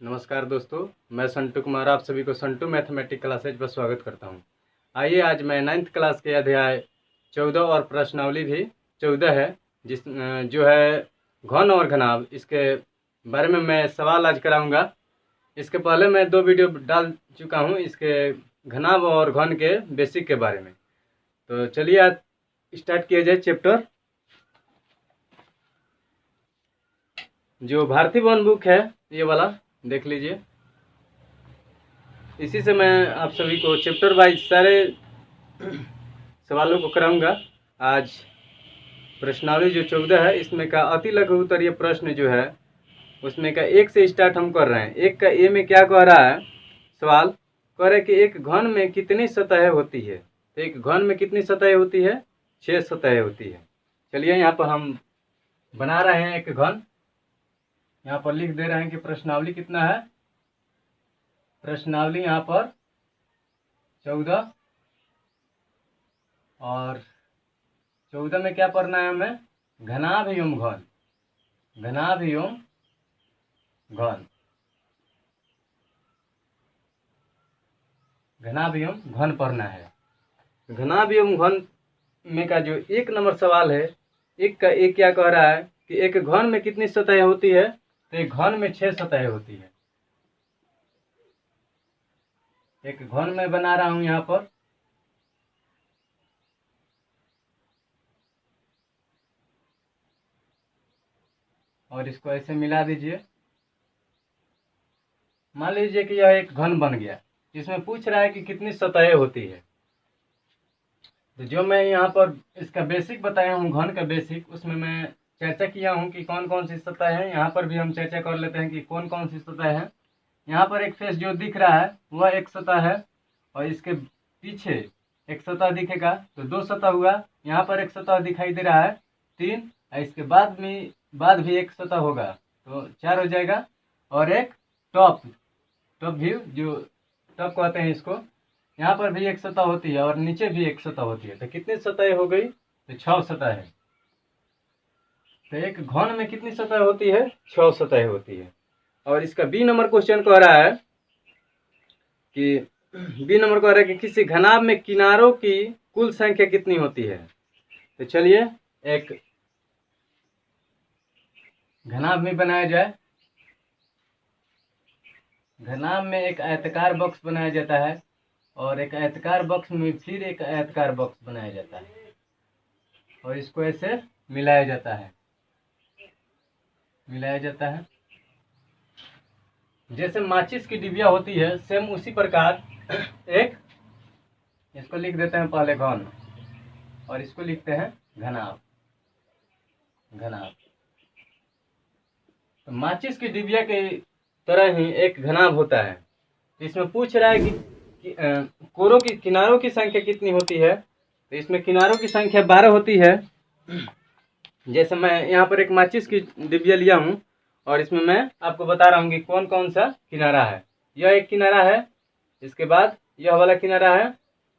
नमस्कार दोस्तों, मैं संटू कुमार आप सभी को संटू मैथमेटिक्स क्लासेज पर स्वागत करता हूं। आइए आज मैं 9th क्लास के अध्याय 14 और प्रश्नावली भी 14 है जो है घन और घनाभ, इसके बारे में मैं सवाल आज कराऊंगा। इसके पहले मैं 2 वीडियो डाल चुका हूं इसके घनाभ और घन के बेसिक के बारे में। तो चलिए आज स्टार्ट किया जाए चैप्टर। जो भारती वन बुक है ये वाला देख लीजिए। इसी से मैं आप सभी को चैप्टर वाइज सारे सवालों को कराऊंगा। आज प्रश्नावली जो 14 है इसमें का अति लघु उत्तरीय प्रश्न जो है उसमें का 1 से स्टार्ट हम कर रहे हैं। 1 का ए में क्या कह रहा है, सवाल कह रहा है कि एक घन में कितनी सतहें होती है। तो एक घन में कितनी सतहें होती है? 6 सतहें होती है। चलिए यहाँ पर हम बना रहे हैं एक घन। यहाँ पर लिख दे रहे हैं कि प्रश्नावली कितना है। प्रश्नावली यहाँ पर 14 और 14 में क्या पढ़ना है हमें? घनाभ एवं घन। घनाभ एवं घन। घनाभ एवं घन पढ़ना है। घनाभ एवं घन में का जो 1 नंबर सवाल है, 1 का एक क्या कह रहा है कि एक घन में कितनी सतहें होती है। तो एक घन में 6 सतहें होती है। एक घन में बना रहा हूं यहाँ पर। और इसको ऐसे मिला दीजिए। मान लीजिए कि यह एक घन बन गया। इसमें पूछ रहा है कि कितनी सतहें होती है। तो जो मैं यहाँ पर इसका बेसिक बताया हूँ, घन का बेसिक, उसमें मैं चर्चा किया हूँ कि कौन कौन सी सतह है। यहाँ पर भी हम चर्चा कर लेते हैं कि कौन कौन सी सतह है। यहाँ पर एक फेस जो दिख रहा है वह एक सतह है और इसके पीछे एक सतह दिखेगा तो 2 सतह हुआ। यहाँ पर एक सतह दिखाई दे रहा है 3, और इसके बाद भी एक सतह होगा तो 4 हो जाएगा। और एक टॉप व्यू जो टॉप कहते हैं इसको, यहाँ पर भी एक सतह होती है और नीचे भी एक सतह होती है। तो कितनी सतह हो गई? तो 6 सतह है। तो एक घन में कितनी सतह होती है? 6 सतह होती है। और इसका बी नंबर क्वेश्चन कह रहा है कि किसी घनाभ में किनारों की कुल संख्या कितनी होती है। तो चलिए एक घनाभ में बनाया जाए। घनाभ में एक आयताकार बॉक्स बनाया जाता है और एक आयताकार बॉक्स में फिर एक आयताकार बॉक्स बनाया जाता है और इसको ऐसे मिलाया जाता है। जैसे माचिस की डिबिया होती है सेम उसी प्रकार एक, इसको लिख देते हैं पहले घन और इसको लिखते हैं घनाभ। तो माचिस की डिबिया के तरह ही एक घनाभ होता है। इसमें पूछ रहा है कि कोरों की किनारों की संख्या कितनी होती है। तो इसमें किनारों की संख्या 12 होती है। जैसे मैं यहाँ पर एक माचिस की डिबिया लिया हूँ और इसमें मैं आपको बता रहा हूँ कि कौन कौन सा किनारा है। यह एक किनारा है, इसके बाद यह वाला किनारा है,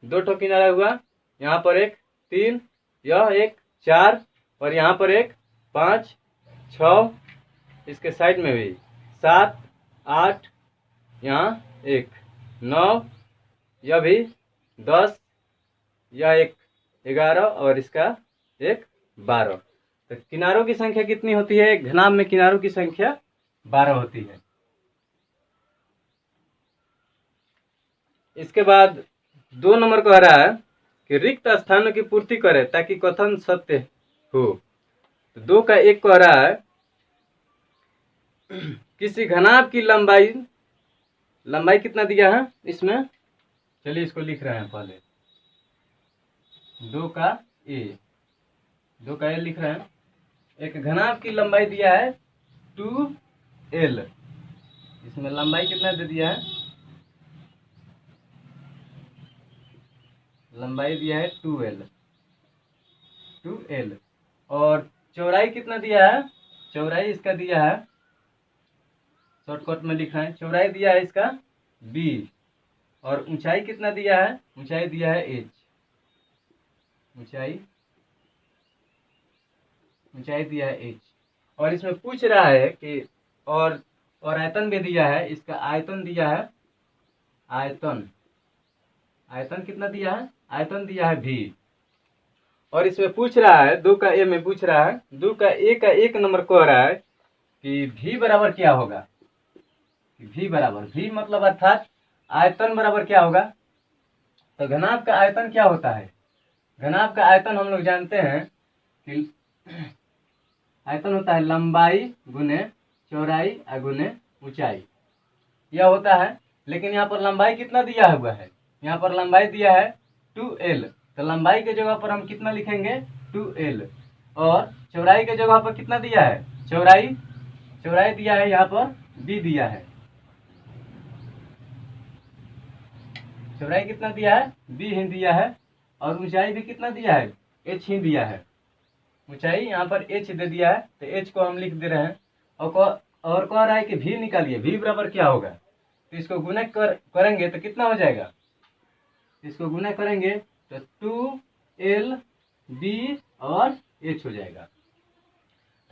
2 ठो किनारा हुआ, यहाँ पर एक 3, यह एक 4 और यहाँ पर एक 5 6, इसके साइड में भी 7 8, यहाँ एक 9, यह भी 10, यह एक 11 और इसका एक 12। तो किनारों की संख्या कितनी होती है? एक घनाभ में किनारों की संख्या 12 होती है। इसके बाद 2 नंबर कह रहा है कि रिक्त स्थानों की पूर्ति करे ताकि कथन सत्य हो। तो 2 का एक कह रहा है किसी घनाभ की लंबाई कितना दिया है इसमें। चलिए इसको लिख रहे हैं पहले। 2 का ए लिख रहे हैं। एक घनाभ की लंबाई दिया है 2l। इसमें लंबाई कितना दे दिया है? लंबाई दिया है 2l। और चौड़ाई कितना दिया है? चौड़ाई इसका दिया है, शॉर्टकट में लिखा है, चौड़ाई दिया है इसका b। और ऊंचाई कितना दिया है? ऊंचाई दिया है h। ऊंचाई दिया है h। और इसमें पूछ रहा है कि और और आयतन भी दिया है, इसका आयतन दिया है, आयतन आयतन कितना दिया है, आयतन दिया है v। और इसमें पूछ रहा है 2 का ए में पूछ रहा है, 2 का ए का 1 नंबर कह रहा है कि v बराबर क्या होगा। v बराबर, v मतलब अर्थात आयतन बराबर क्या होगा। तो घनाभ का आयतन क्या होता है, घनाभ का आयतन हम लोग जानते हैं कि आयतन होता है लंबाई गुने चौड़ाई गुने ऊंचाई, यह होता है। लेकिन यहाँ पर लंबाई कितना दिया हुआ है, यहाँ पर लंबाई दिया है 2l, तो लंबाई के जगह पर हम कितना लिखेंगे 2l। और चौड़ाई के जगह पर कितना दिया है, चौड़ाई चौड़ाई दिया है यहाँ पर b दिया है, चौड़ाई कितना दिया है b ही दिया है। और ऊंचाई भी कितना दिया है, h ही दिया है, ऊंचाई यहाँ पर h दे दिया है, तो h को हम लिख दे रहे हैं। और कह रहा है कि v निकालिए, v बराबर क्या होगा। तो इसको गुना करेंगे तो कितना हो जाएगा, इसको गुना करेंगे तो 2l b और h हो जाएगा।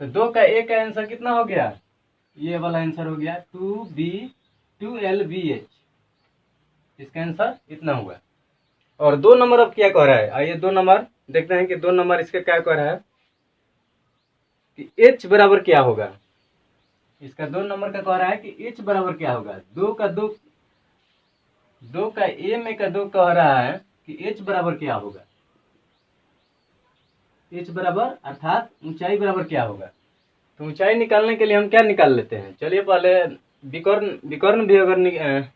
तो 2 का ए का आंसर कितना हो गया, ये वाला आंसर हो गया 2l bh, इसका आंसर इतना हुआ। और 2 नंबर अब क्या कह रहा है, आइए 2 नंबर देखते हैं कि 2 नंबर इसका क्या कह रहा है कि h बराबर क्या होगा। इसका 2 नंबर का कह रहा है कि h बराबर क्या होगा। 2 का ए में का 2 कह रहा है कि h बराबर क्या होगा, h बराबर अर्थात ऊंचाई बराबर क्या होगा। तो ऊंचाई निकालने के लिए हम क्या निकाल लेते हैं, चलिए पहले विकर्ण भी अगर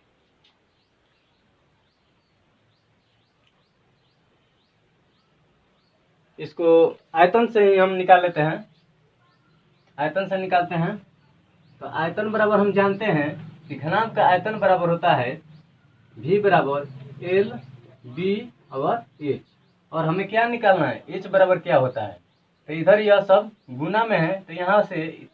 इसको आयतन से ही हम निकाल लेते हैं, आयतन से निकालते हैं। तो आयतन बराबर हम जानते हैं कि घनाभ का आयतन बराबर होता है v बराबर l b और h। और हमें क्या निकालना है, h बराबर क्या होता है। तो इधर यह सब गुना में है, तो यहाँ से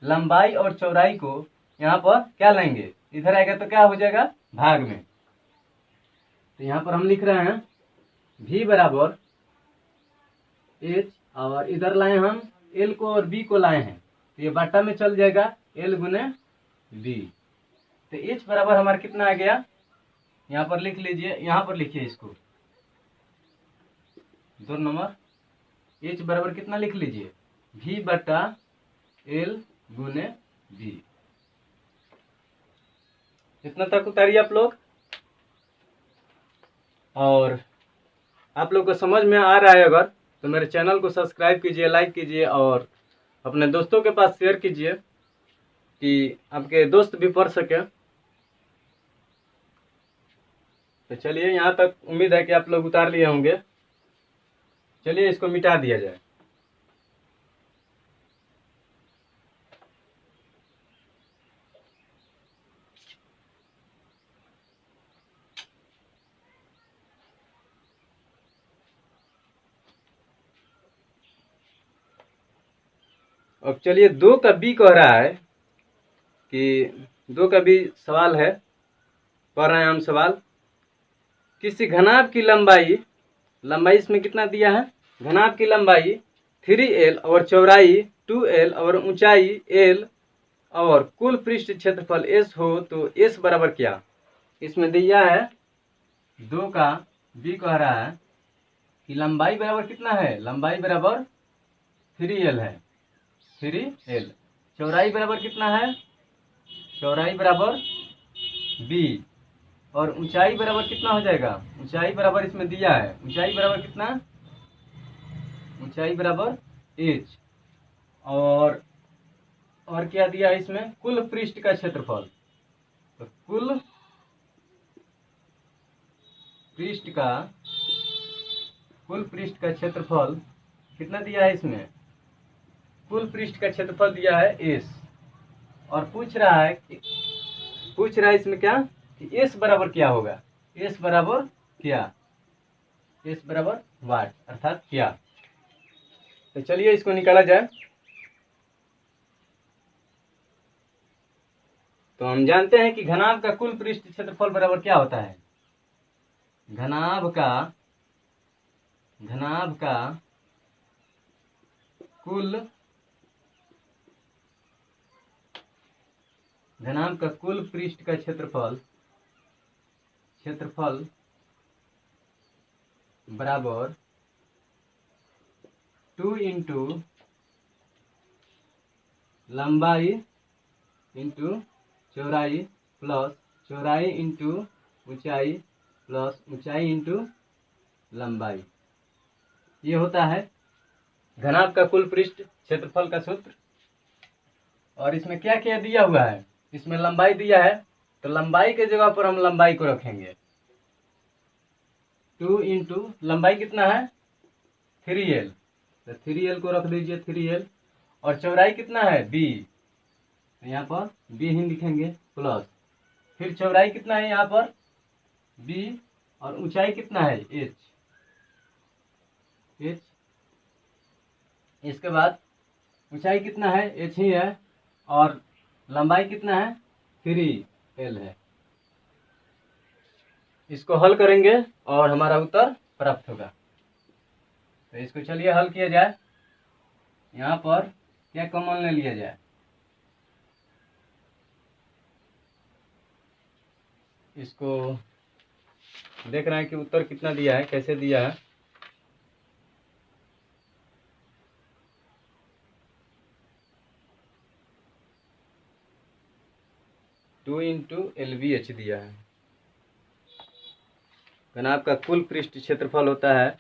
लंबाई और चौड़ाई को यहाँ पर क्या लाएंगे, इधर आएगा तो क्या हो जाएगा भाग में। तो यहाँ पर हम लिख रहे हैं v बराबर h, और इधर लाए हम l को और b को लाए हैं, तो ये बाटा में चल जाएगा l गुने b। तो h बराबर हमारा कितना आ गया, यहाँ पर लिख लीजिए, यहाँ पर लिखिए इसको 2 नंबर, h बराबर कितना लिख लीजिए v बटा l गुने b। इतना तक उतारिए आप लोग। और आप लोग को समझ में आ रहा है अगर, तो मेरे चैनल को सब्सक्राइब कीजिए, लाइक कीजिए और अपने दोस्तों के पास शेयर कीजिए कि आपके दोस्त भी पढ़ सके। तो चलिए, यहाँ तक उम्मीद है कि आप लोग उतार लिए होंगे। चलिए इसको मिटा दिया जाए। अब चलिए 2 का बी कह रहा है कि 2 का बी सवाल है, पढ़ रहे हैं हम सवाल। किसी घनाभ की लंबाई इसमें कितना दिया है, घनाभ की लंबाई 3l और चौड़ाई 2l और ऊंचाई l और कुल पृष्ठ क्षेत्रफल s हो तो s बराबर क्या। इसमें दिया है 2 का बी कह रहा है कि लंबाई बराबर कितना है, लंबाई बराबर 3l है, 3l। चौड़ाई बराबर कितना है, चौड़ाई बराबर b। और ऊंचाई बराबर कितना हो जाएगा, ऊंचाई बराबर इसमें दिया है, ऊंचाई बराबर कितना, ऊंचाई बराबर h। और क्या दिया है इसमें, कुल पृष्ठ का क्षेत्रफल। तो कुल पृष्ठ का क्षेत्रफल कितना दिया है इसमें, कुल पृष्ठ का क्षेत्रफल दिया है s। और पूछ रहा है इसमें क्या कि s बराबर क्या होगा, s बराबर क्या, s बराबर वाट अर्थात क्या। तो चलिए इसको निकाला जाए। तो हम जानते हैं कि घनाभ का कुल पृष्ठ क्षेत्रफल बराबर क्या होता है, घनाभ का कुल घनाभ का कुल पृष्ठ का क्षेत्रफल बराबर 2 इंटू लंबाई इंटू चौड़ाई प्लस चौड़ाई इंटू ऊंचाई प्लस ऊंचाई इंटू लंबाई। ये होता है घनाभ का कुल पृष्ठ क्षेत्रफल का सूत्र। और इसमें क्या क्या दिया हुआ है, इसमें लंबाई दिया है, तो लंबाई के जगह पर हम लंबाई को रखेंगे 2 इंटू लंबाई कितना है 3l, तो 3l को रख दीजिए 3l। और चौड़ाई कितना है b, यहाँ पर b ही लिखेंगे प्लस फिर चौड़ाई कितना है यहाँ पर b और ऊंचाई कितना है h। इसके बाद ऊंचाई कितना है h ही है और लंबाई कितना है 3l है। इसको हल करेंगे और हमारा उत्तर प्राप्त होगा। तो इसको चलिए हल किया जाए। यहाँ पर क्या कॉमन ले लिया जाए, इसको देख रहे हैं कि उत्तर कितना दिया है, कैसे दिया है। टू इंटू LVH दिया है। घनाभ का कुल पृष्ठ क्षेत्रफल होता है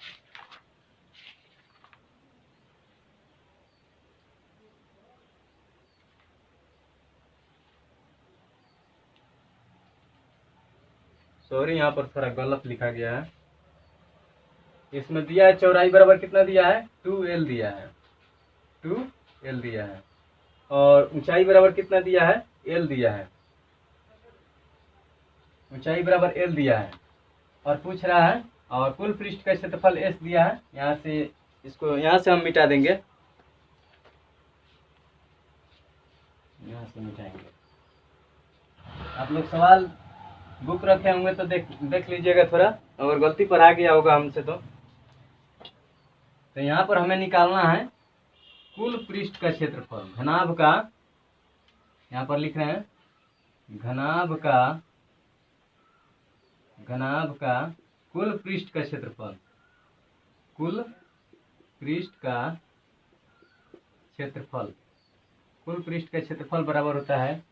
2 यहाँ पर थोड़ा गलत लिखा गया है। इसमें दिया है चौड़ाई बराबर कितना दिया है 2l दिया है, 2l दिया है और ऊंचाई बराबर कितना दिया है l दिया है, ऊंचाई बराबर l दिया है और पूछ रहा है और कुल पृष्ठ का क्षेत्रफल s दिया है। यहाँ से इसको यहाँ से हम मिटा देंगे, यहाँ से मिटाएंगे। आप लोग सवाल बुक रखे होंगे तो देख लीजिएगा थोड़ा, अगर गलती पर आ गया होगा हमसे तो यहाँ पर हमें निकालना है कुल पृष्ठ का क्षेत्रफल घनाभ का। यहाँ पर लिख रहे हैं घनाभ का कुल पृष्ठ का क्षेत्रफल, कुल पृष्ठ का क्षेत्रफल बराबर होता है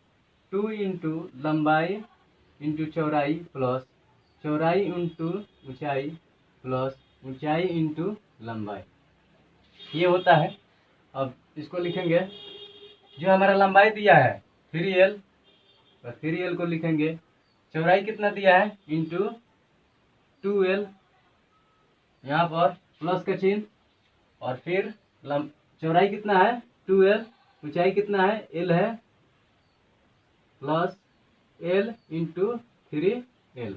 2 इंटू लंबाई इंटू चौड़ाई प्लस चौड़ाई इंटू ऊंचाई प्लस ऊंचाई इंटू लंबाई। ये होता है। अब इसको लिखेंगे, जो हमारा लंबाई दिया है 3l, तो 3l को लिखेंगे, चौड़ाई कितना दिया है इंटू 2l, यहाँ पर प्लस का चिन्ह और फिर चौड़ाई कितना है 2l, ऊंचाई कितना है l है प्लस l इंटू 3l।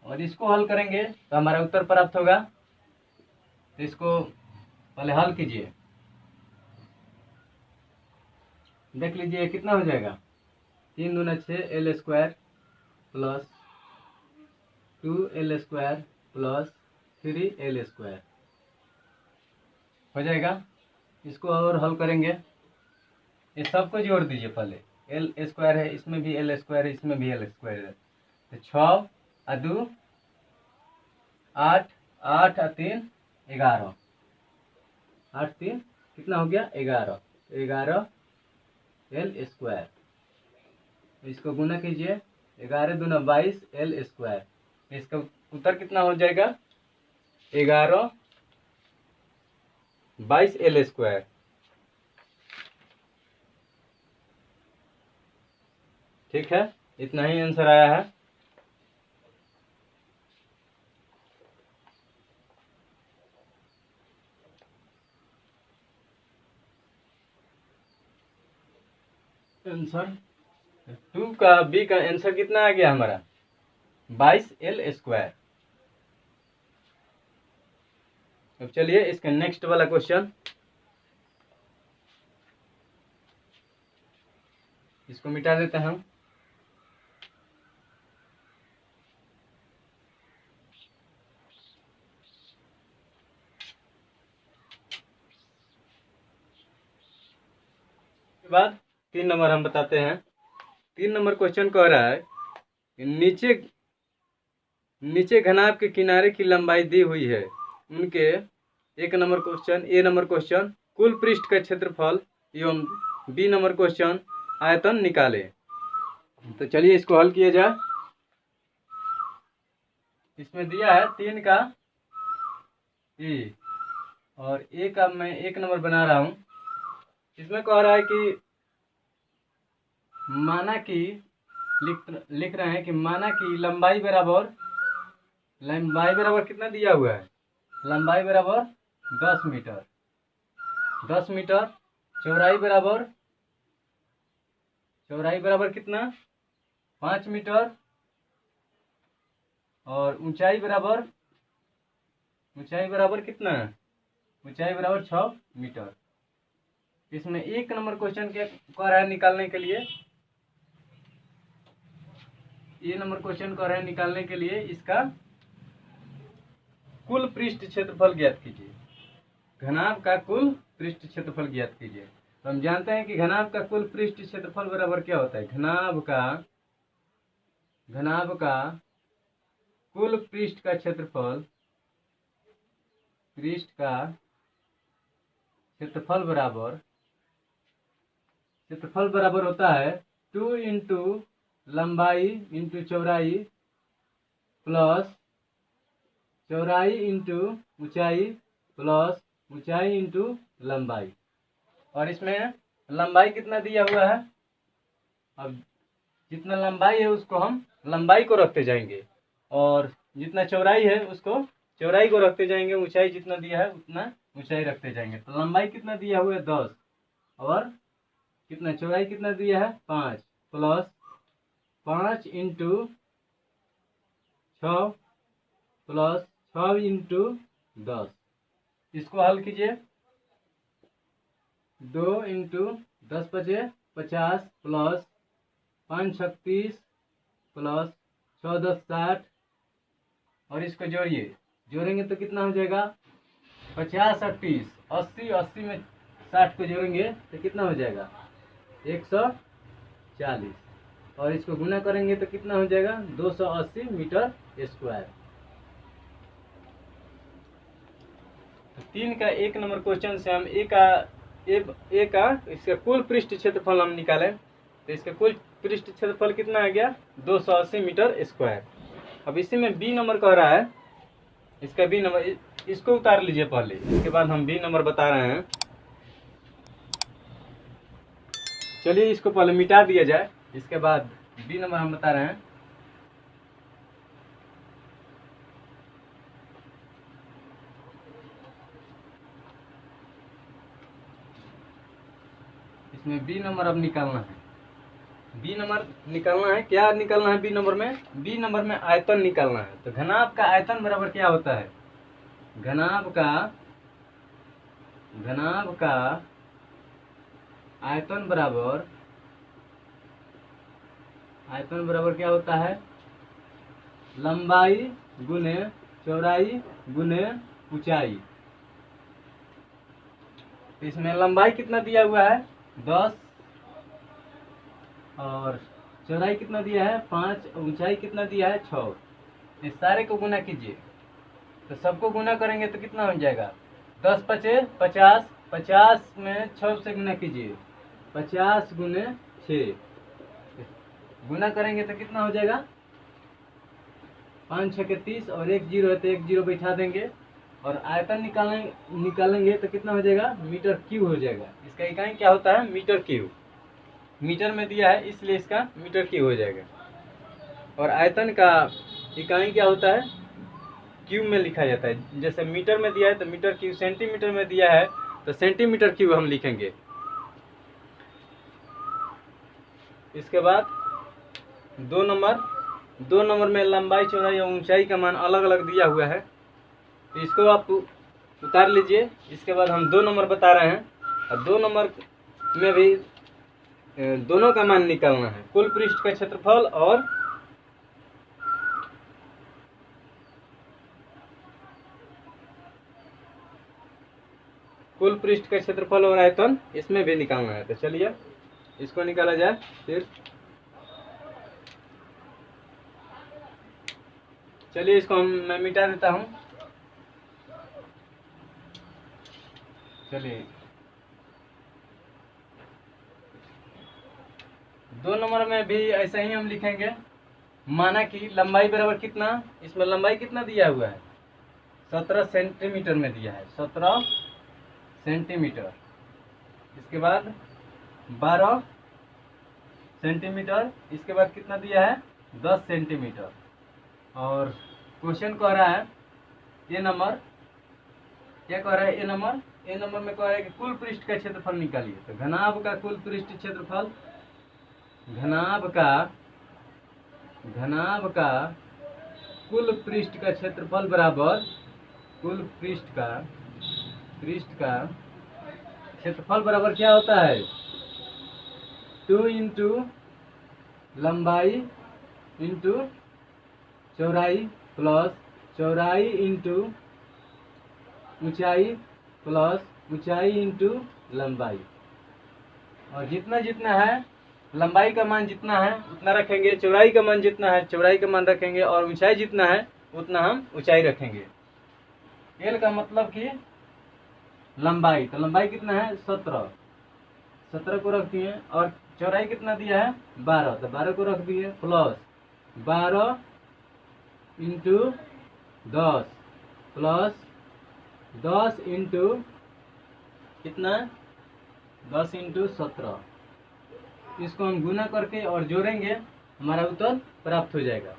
और इसको हल करेंगे तो हमारा उत्तर प्राप्त होगा। तो इसको पहले हल कीजिए, देख लीजिए कितना हो जाएगा 3 दूना 6 l square plus 2l square plus 3l square हो जाएगा। इसको और हल करेंगे, ये सबको जोड़ दीजिए। पहले l स्क्वायर है, इसमें भी l स्क्वायर है, इसमें भी l स्क्वायर है, तो 6 और 2 8, 8 और 3 11, 8 3 कितना हो गया 11, 11 l स्क्वायर। इसको गुना कीजिए, 11 दूना 22 l स्क्वायर। इसका उत्तर कितना हो जाएगा 11 22 l स्क्वायर। ठीक है, इतना ही आंसर आया है। आंसर 2 का बी का आंसर कितना आ गया हमारा 22 l स्क्वायर। अब चलिए इसका नेक्स्ट वाला क्वेश्चन, इसको मिटा देते हैं हम। बाद 3 नंबर हम बताते हैं। 3 नंबर क्वेश्चन कह रहा है कि नीचे घनाभ के किनारे की लंबाई दी हुई है, उनके ए नंबर क्वेश्चन कुल पृष्ठ का क्षेत्रफल एवं बी नंबर क्वेश्चन आयतन निकाले। तो चलिए इसको हल किया जाए। इसमें दिया है 3 का ए और ए का मैं 1 नंबर बना रहा हूं। इसमें कह रहा है कि माना कि लिख रहे हैं कि माना कि लंबाई बराबर कितना दिया हुआ है, लंबाई बराबर 10 मीटर, 10 मीटर, चौड़ाई बराबर कितना 5 मीटर और ऊंचाई बराबर कितना है, ऊंचाई बराबर 6 मीटर। इसमें 1 नंबर क्वेश्चन के कह रहा है निकालने के लिए, ये नंबर क्वेश्चन कह रहा है निकालने के लिए इसका कुल पृष्ठ क्षेत्रफल ज्ञात कीजिए, घनाभ का कुल पृष्ठ क्षेत्रफल ज्ञात कीजिए। तो हम जानते हैं कि घनाभ का कुल पृष्ठ क्षेत्रफल बराबर क्या होता है, घनाभ का कुल पृष्ठ का क्षेत्रफल बराबर होता है 2 इंटू लंबाई इंटू चौड़ाई प्लस चौड़ाई इंटू ऊंचाई प्लस ऊंचाई इंटू लंबाई। और इसमें लंबाई कितना दिया हुआ है, अब जितना लंबाई है उसको हम लंबाई को रखते जाएंगे और जितना चौड़ाई है उसको चौड़ाई को रखते जाएंगे, ऊंचाई जितना दिया है उतना ऊंचाई रखते जाएंगे। तो लंबाई कितना दिया हुआ है 10 और कितना चौड़ाई कितना दिया है 5 प्लस 5 इंटू 6 प्लस 6 इंटू 10। इसको हल कीजिए, 2 इंटू 10 बचे 50 प्लस 5 छक 30 प्लस 6 10 60 और इसको जोड़ेंगे तो कितना हो जाएगा 50 और 30 80, 80 में 60 को जोड़ेंगे तो कितना हो जाएगा 140 और इसको गुना करेंगे तो कितना हो जाएगा 280 मीटर स्क्वायर। तो 3 का 1 नंबर क्वेश्चन से हम ए का इसका कुल पृष्ठ क्षेत्रफल हम निकालें तो इसका कुल पृष्ठ क्षेत्रफल कितना आ गया 280 मीटर स्क्वायर। अब इसी में बी नंबर कह रहा है, इसका बी नंबर इसको उतार लीजिए पहले, इसके बाद हम बी नंबर बता रहे हैं। चलिए इसको पहले मिटा दिया जाए, इसके बाद बी नंबर हम बता रहे हैं। इसमें बी नंबर अब निकालना है, बी नंबर निकालना है। क्या निकालना है बी नंबर में, बी नंबर में आयतन निकालना है। तो घनाभ का आयतन बराबर क्या होता है, घनाभ का आयतन बराबर क्या होता है, लंबाई गुने चौड़ाई गुने ऊंचाई। तो इसमें लंबाई कितना दिया हुआ है 10 और चौड़ाई कितना दिया है 5, ऊंचाई कितना दिया है 6। इस सारे को गुना कीजिए, तो सबको गुना करेंगे तो कितना हो जाएगा 10 पचे 50, 50 में 6 से गुना कीजिए 50 गुने 6, गुना करेंगे तो कितना हो जाएगा 5 6 30 और 1 जीरो है तो 1 जीरो बैठा देंगे और आयतन निकालेंगे तो कितना हो जाएगा मीटर क्यूब हो जाएगा। इसका इकाई क्या होता है मीटर क्यूब, मीटर में दिया है इसलिए इसका मीटर क्यूब हो जाएगा। और आयतन का इकाई क्या होता है क्यूब में लिखा जाता है, जैसे मीटर में दिया है तो मीटर क्यूब, सेंटीमीटर में दिया है तो सेंटीमीटर क्यूब हम लिखेंगे। इसके बाद 2 नंबर में लंबाई चौड़ाई और ऊंचाई का मान अलग अलग दिया हुआ है, तो इसको आप उतार लीजिए। इसके बाद हम 2 नंबर बता रहे हैं और 2 नंबर में भी दोनों का मान निकालना है, कुल पृष्ठ का क्षेत्रफल और आयतन इसमें भी निकालना है। तो चलिए इसको निकाला जाए। फिर चलिए इसको मैं मिटा देता हूँ। चलिए 2 नंबर में भी ऐसा ही हम लिखेंगे। माना कि लंबाई बराबर कितना, इसमें लंबाई कितना दिया हुआ है, 17 सेंटीमीटर में दिया है, 17 सेंटीमीटर। इसके बाद 12 सेंटीमीटर। इसके बाद कितना दिया है, 10 सेंटीमीटर। और क्वेश्चन कह रहा है ये नंबर, क्या कह रहा है, ए नंबर में कह रहा है कि कुल पृष्ठ का क्षेत्रफल निकालिए। तो घनाभ का कुल पृष्ठ क्षेत्रफल, घनाभ का कुल पृष्ठ का क्षेत्रफल बराबर कुल पृष्ठ का क्षेत्रफल बराबर क्या होता है, 2 इंटू लंबाई इंटू चौड़ाई प्लस चौड़ाई इंटू ऊंचाई प्लस ऊंचाई इंटू लंबाई। और जितना जितना है, लंबाई का मान जितना है उतना रखेंगे, चौड़ाई का मान जितना है चौड़ाई का मान रखेंगे, और ऊंचाई जितना है उतना हम ऊंचाई रखेंगे। एल का मतलब कि लंबाई, तो लंबाई कितना है, 17 को रख दिए, और चौड़ाई कितना दिया है, 12, तो 12 को रख दिए, प्लस 12 इंटू 10 प्लस 10 इंटू कितना, 10 इंटू 17। इसको हम गुना करके और जोड़ेंगे, हमारा उत्तर प्राप्त हो जाएगा।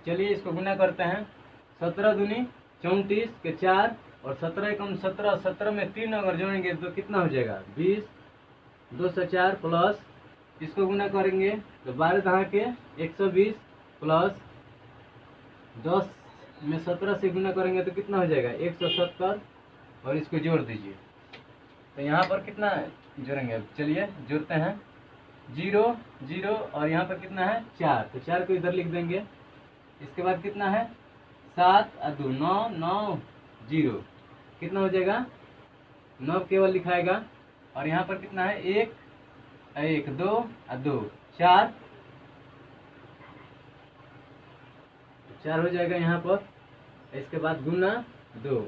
चलिए इसको गुना करते हैं। 17 दूनी 34 के 4 और 17 एकम 17, 17 में 3 अगर जोड़ेंगे तो कितना हो जाएगा, 20, 204 प्लस इसको गुना करेंगे तो 12 दहा के 120 प्लस 10 में 17 से गुना करेंगे तो कितना हो जाएगा, 170, और इसको जोड़ दीजिए। तो यहाँ पर कितना जोड़ेंगे, चलिए जोड़ते हैं, 0 0 और यहाँ पर कितना है, 4, तो 4 को इधर लिख देंगे। इसके बाद कितना है, 7 और 2 9 9 0, कितना हो जाएगा, 9 केवल लिखाएगा। और यहाँ पर कितना है, 1 1 2 और 2 4 हो जाएगा यहाँ पर। इसके बाद गुना 2।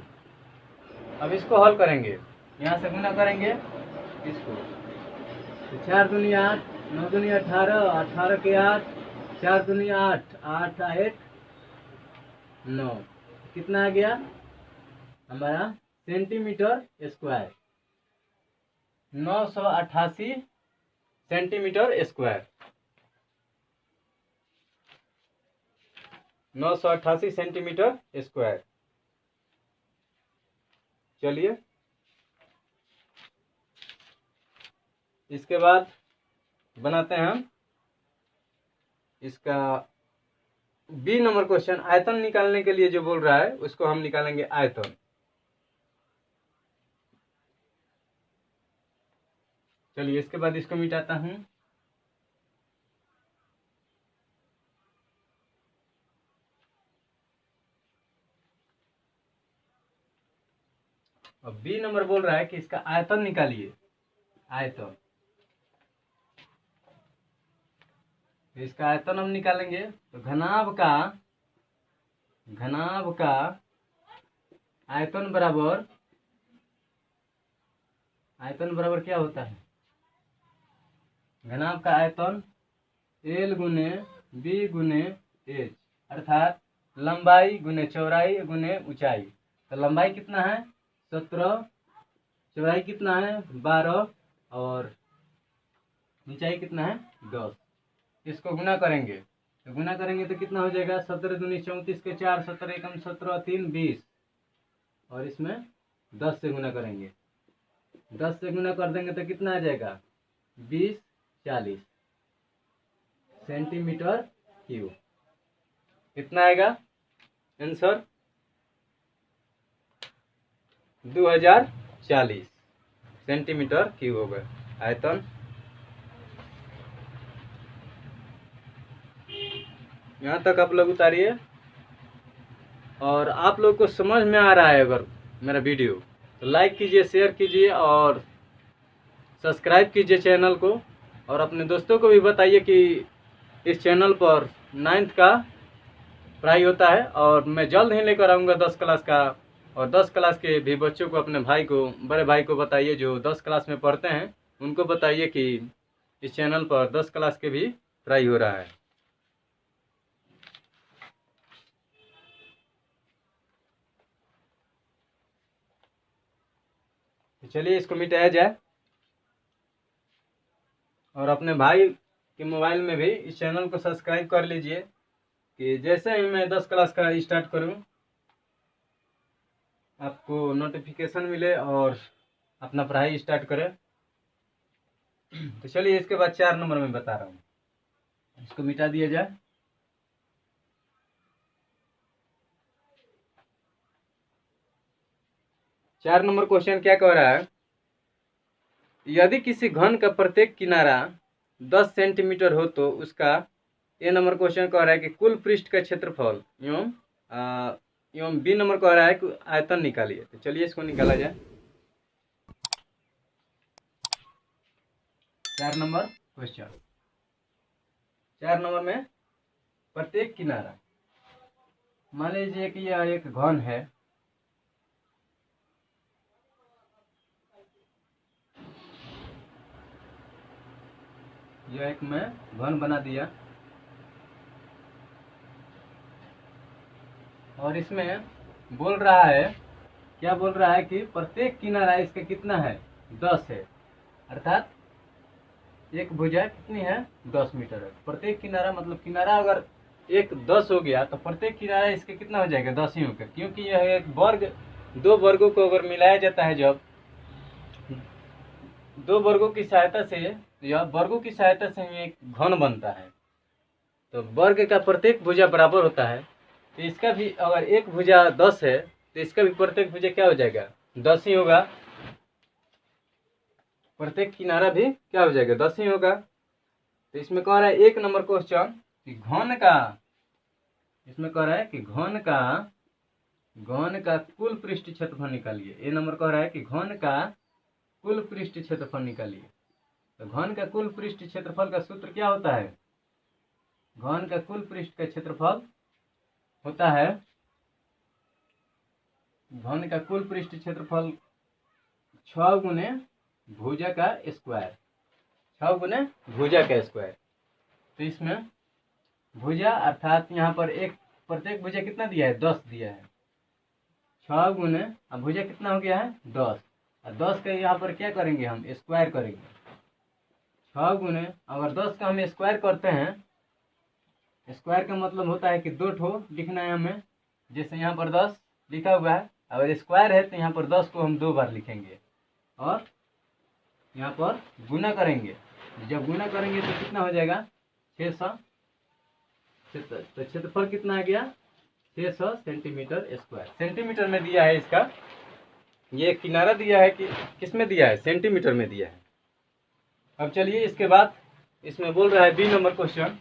अब इसको हल करेंगे, यहाँ से गुना करेंगे इसको, तो 4 दूनी 8, 9 दूनी 18, 18 के 8, 4 दूनी 8, 8 8 9, कितना आ गया हमारा, centimetre square, 988 centimetre square, 988 centimetre square. चलिए इसके बाद बनाते हैं हम इसका बी नंबर क्वेश्चन। आयतन निकालने के लिए जो बोल रहा है उसको हम निकालेंगे आयतन। चलिए इसके बाद इसको मिटाता हूं। अब बी नंबर बोल रहा है कि इसका आयतन निकालिए, आयतन। इसका आयतन हम निकालेंगे तो घनाभ का आयतन बराबर क्या होता है, घनाभ का आयतन L गुने B गुने H, अर्थात लंबाई गुने चौड़ाई गुने ऊंचाई। तो लंबाई कितना है, 17, चौड़ाई कितना है, 12, और ऊंचाई कितना है, 10। इसको गुना करेंगे तो कितना हो जाएगा, 17 दूनी 34 के 4, 17 एकम 17, 3 20, और इसमें 10 से गुना करेंगे, 10 से गुना कर देंगे तो कितना आ जाएगा, 20 40 सेंटीमीटर क्यूब। कितना आएगा आंसर, 2040 सेंटीमीटर क्यूब होगा आयतन। यहाँ तक आप लोग उतारिए, और आप लोग को समझ में आ रहा है अगर मेरा वीडियो तो लाइक कीजिए, शेयर कीजिए और सब्सक्राइब कीजिए चैनल को, और अपने दोस्तों को भी बताइए कि इस चैनल पर 9th का पढ़ाई होता है। और मैं जल्द ही लेकर आऊँगा 10 क्लास का। और 10 क्लास के भी बच्चों को, अपने भाई को, बड़े भाई को बताइए जो 10 क्लास में पढ़ते हैं, उनको बताइए कि इस चैनल पर 10 क्लास के भी पढ़ाई हो रहा है। तो चलिए इसको मिटाया जाए। और अपने भाई के मोबाइल में भी इस चैनल को सब्सक्राइब कर लीजिए कि जैसे ही मैं 10 क्लास का स्टार्ट करूं आपको नोटिफिकेशन मिले और अपना पढ़ाई स्टार्ट करें। तो चलिए इसके बाद 4 नंबर में बता रहा हूँ, इसको मिटा दिया जाए। चार नंबर क्वेश्चन क्या कह रहा है, यदि किसी घन का प्रत्येक किनारा 10 सेंटीमीटर हो तो उसका, ए नंबर क्वेश्चन कह रहा है कि कुल पृष्ठ का क्षेत्रफल एवं बी नंबर कह रहा है कि आयतन निकालिए। तो चलिए इसको निकाला जाए। 4 नंबर क्वेश्चन, 4 नंबर में प्रत्येक किनारा, मान लीजिए कि यह एक घन है, यह एक मैं घन बना दिया और इसमें बोल रहा है, क्या बोल रहा है कि प्रत्येक किनारा इसका कितना है, 10 है। अर्थात एक भुजा कितनी है, 10 मीटर है। प्रत्येक किनारा मतलब किनारा अगर एक 10 हो गया तो प्रत्येक किनारा इसके कितना हो जाएगा, 10 ही होगा, क्योंकि यह एक वर्ग, दो वर्गों को अगर मिलाया जाता है, जब दो वर्गों की सहायता से, यह वर्गों की सहायता से ही एक घन बनता है। तो वर्ग का प्रत्येक भुजा बराबर होता है, तो इसका भी अगर एक भुजा 10 है तो इसका भी प्रत्येक भुजा क्या हो जाएगा, 10 ही होगा। प्रत्येक किनारा भी क्या हो जाएगा, 10 ही होगा। तो इसमें कह रहा है 1 नंबर क्वेश्चन कि घन का, इसमें कह रहा है कि घन का कुल पृष्ठ क्षेत्रफल निकालिए। ए नंबर कह रहा है कि घन का कुल पृष्ठ क्षेत्रफल निकालिए। तो घन का कुल पृष्ठ क्षेत्रफल का सूत्र क्या होता है, घन का कुल पृष्ठ का क्षेत्रफल होता है, घन का कुल पृष्ठ क्षेत्रफल 6 गुने भुजा का स्क्वायर, 6 गुने भुजा का स्क्वायर। तो इसमें भुजा अर्थात यहाँ पर एक प्रत्येक भुजा कितना दिया है, 10 दिया है। 6 गुने, अब भुजा कितना हो गया है, 10, और 10 का यहाँ पर क्या करेंगे, हम स्क्वायर करेंगे। 6 गुने, अगर 10 का हम स्क्वायर करते हैं, स्क्वायर का मतलब होता है कि 2 ठो लिखना है हमें। जैसे यहाँ पर 10 लिखा हुआ है, अगर स्क्वायर है तो यहाँ पर 10 को हम 2 बार लिखेंगे और यहाँ पर गुना करेंगे। जब गुना करेंगे तो कितना हो जाएगा, 600। तो क्षेत्रफल कितना आ गया, 600 सेंटीमीटर स्क्वायर। सेंटीमीटर में दिया है इसका, ये किनारा दिया है कि किस में दिया है, सेंटीमीटर में दिया है। अब चलिए इसके बाद इसमें बोल रहा है B number question,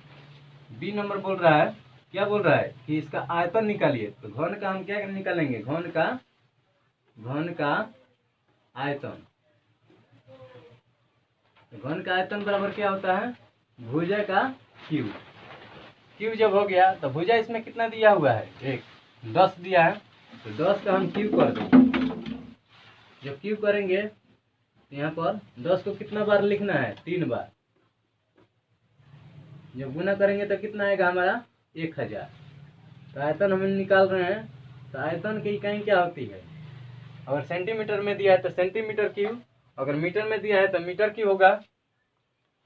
B number बोल रहा है, क्या बोल रहा है कि इसका आयतन निकालिए। तो घन का हम क्या निकालेंगे, घन का आयतन। घन का आयतन बराबर क्या होता है, भुजा का क्यूब। क्यूब जब हो गया तो भुजा इसमें कितना दिया हुआ है, एक 10 दिया है, तो 10 का हम क्यूब कर देंगे। जब क्यूब करेंगे तो यहाँ पर 10 को कितना बार लिखना है, 3 बार। जब गुना करेंगे तो कितना आएगा हमारा, 1000। तो आयतन हम निकाल रहे हैं, तो आयतन की इकाई क्या होती है, अगर सेंटीमीटर में दिया है तो सेंटीमीटर क्यूब, अगर मीटर में दिया है तो मीटर क्यूब होगा।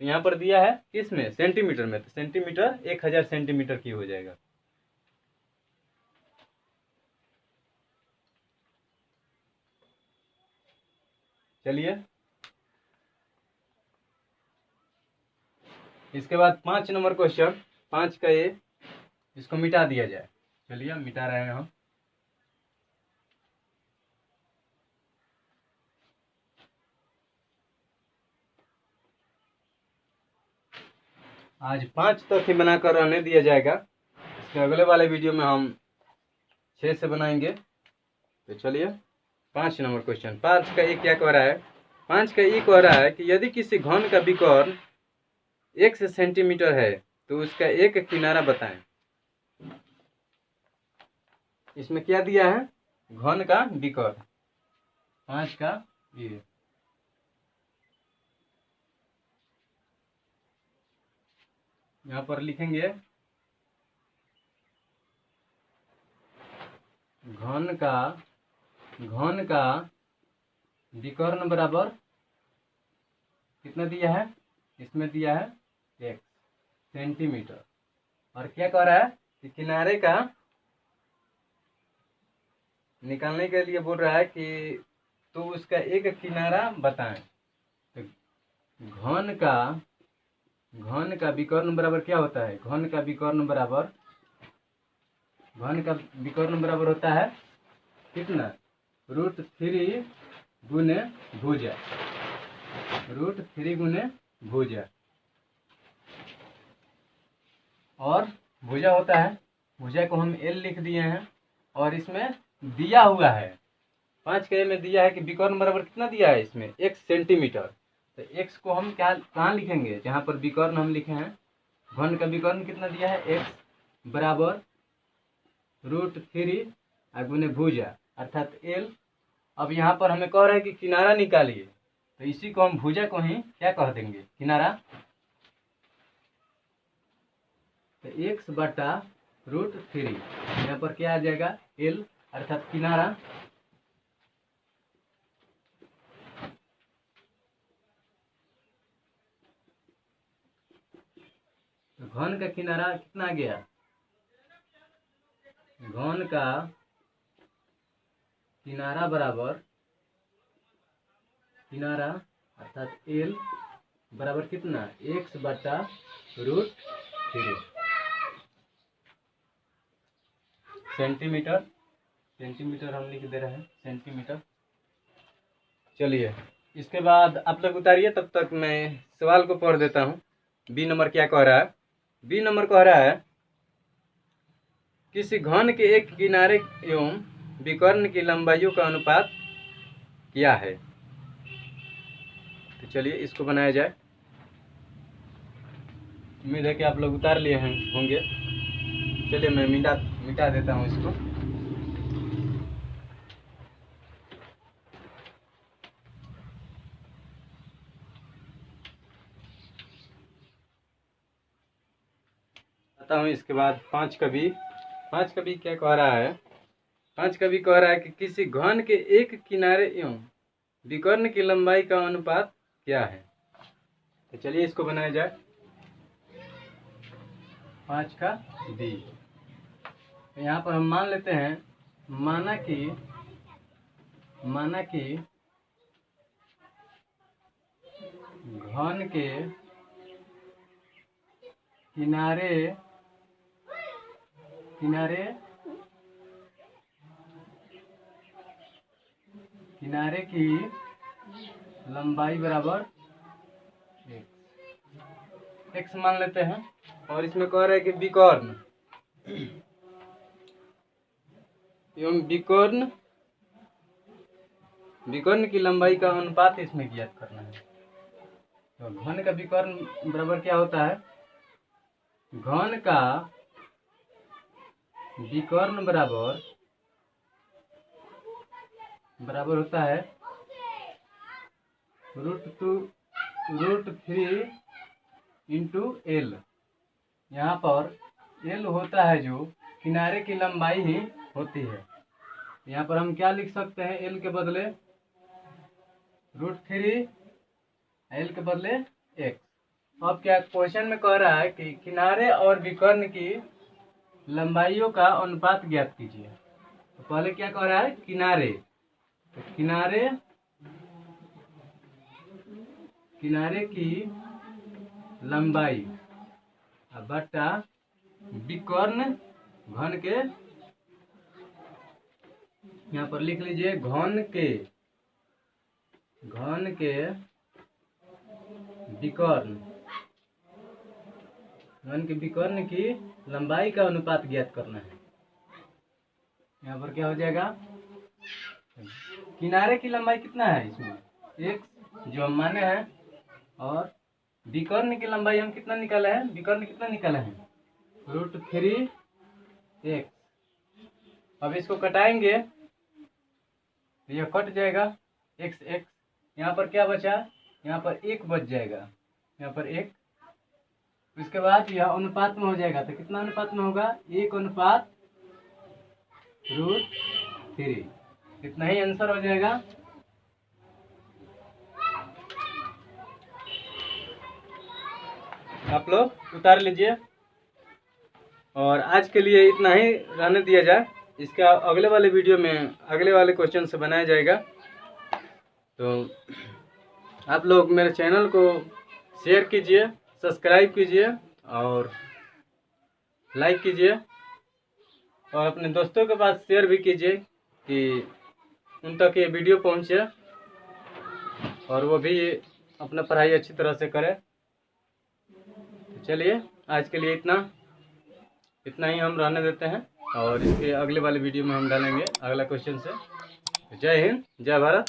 तो यहाँ पर दिया है किस में, सेंटीमीटर में, तो सेंटीमीटर 1000 सेंटीमीटर क्यूब हो जाएगा। चलिए इसके बाद 5 नंबर क्वेश्चन, 5 का ये, इसको मिटा दिया जाए। चलिए हम मिटा रहे हैं हम। आज 5 तक ही बनाकर रहने दिया जाएगा, इसके अगले वाले वीडियो में हम 6 से बनाएंगे। तो चलिए 5 नंबर क्वेश्चन, 5 का ये क्या कह रहा है, 5 का ये कह रहा है कि यदि किसी घन का विकर्ण 1 सेंटीमीटर है तो उसका एक किनारा बताएं। इसमें क्या दिया है, घन का विकर्ण 5 का ये। यहाँ पर लिखेंगे घन का विकर्ण बराबर कितना दिया है, इसमें दिया है 1 सेंटीमीटर। और क्या कह रहा है कि किनारे का निकालने के लिए बोल रहा है कि तो उसका एक किनारा बताएं। तो घन का विकर्ण बराबर क्या होता है, घन का विकर्ण बराबर होता है कितना, √3 गुने भुजा, √3 गुने भुजा। और भुजा होता है, भुजा को हम L लिख दिए हैं। और इसमें दिया हुआ है 5 के में दिया है कि विकर्ण बराबर कितना दिया है, इसमें 1 सेंटीमीटर। तो x को हम क्या कहाँ लिखेंगे, जहाँ पर विकर्ण हम लिखे हैं, घन का विकर्ण कितना दिया है, x बराबर √3 गुने भुजा अर्थात L। अब यहाँ पर हमें कह रहा है कि किनारा निकालिए, तो इसी को हम भुजा को ही क्या कह देंगे, किनारा। तो x बटा √3 यहाँ पर क्या आ जाएगा, L अर्थात किनारा। तो घन का किनारा कितना आ गया, घन का किनारा बराबर किनारा अर्थात L बराबर कितना, x बटा √3 सेंटीमीटर हम लिख दे रहे हैं, सेंटीमीटर। चलिए इसके बाद आप लोग उतारिए, तब तक मैं सवाल को पढ़ देता हूँ। बी नंबर क्या कह रहा है, बी नंबर कह रहा है किसी घन के एक किनारे एवं विकर्ण की लंबाइयों का अनुपात क्या है। तो चलिए इसको बनाया जाए। उम्मीद है कि आप लोग उतार लिए होंगे। चलिए मैं मिटा देता हूँ इसको। आता हूँ इसके बाद 5 का बी क्या कह रहा है, 5 का बी कह रहा है कि किसी घन के एक किनारे एवं विकर्ण की लंबाई का अनुपात क्या है। तो चलिए इसको बनाया जाए। 5 का बी, तो यहाँ पर हम मान लेते हैं, माना कि घन के किनारे की लंबाई बराबर x मान लेते हैं। और इसमें कह रहे हैं कि विकर्ण एवं विकर्ण की लंबाई का अनुपात इसमें ज्ञात करना है। तो घन का विकर्ण बराबर क्या होता है, घन का विकर्ण बराबर होता है √3 इंटू L। यहाँ पर L होता है जो किनारे की लंबाई ही होती है। यहाँ पर हम क्या लिख सकते हैं, L के बदले √3, L के बदले x। अब क्या क्वेश्चन में कह रहा है कि किनारे और विकर्ण की लंबाइयों का अनुपात ज्ञात कीजिए। तो पहले क्या कह रहा है, किनारे, तो किनारे की लंबाई बटा विकर्ण घन के, यहाँ पर लिख लीजिए घन के विकर्ण की लंबाई का अनुपात ज्ञात करना है। यहाँ पर क्या हो जाएगा, किनारे की लंबाई कितना है इसमें, x जो हम माने हैं, और विकर्ण की लंबाई हम कितना निकाले हैं, √3x। अब इसको कटाएंगे तो यह कट जाएगा x x। यहाँ पर क्या बचा, यहाँ पर 1 बच जाएगा, यहाँ पर 1। उसके बाद यह अनुपात में हो जाएगा, तो कितना अनुपात में होगा, 1/√3। इतना ही आंसर हो जाएगा। आप लोग उतार लीजिए और आज के लिए इतना ही रहने दिया जाए। इसका अगले वाले वीडियो में अगले वाले क्वेश्चन से बनाया जाएगा। तो आप लोग मेरे चैनल को शेयर कीजिए, सब्सक्राइब कीजिए और लाइक कीजिए और अपने दोस्तों के पास शेयर भी कीजिए कि उन तक ये वीडियो पहुंचे और वो भी अपना पढ़ाई अच्छी तरह से करें। तो चलिए आज के लिए इतना ही हम रहने देते हैं और इसके अगले वाले वीडियो में हम डालेंगे अगला क्वेश्चन से। जय हिंद, जय भारत।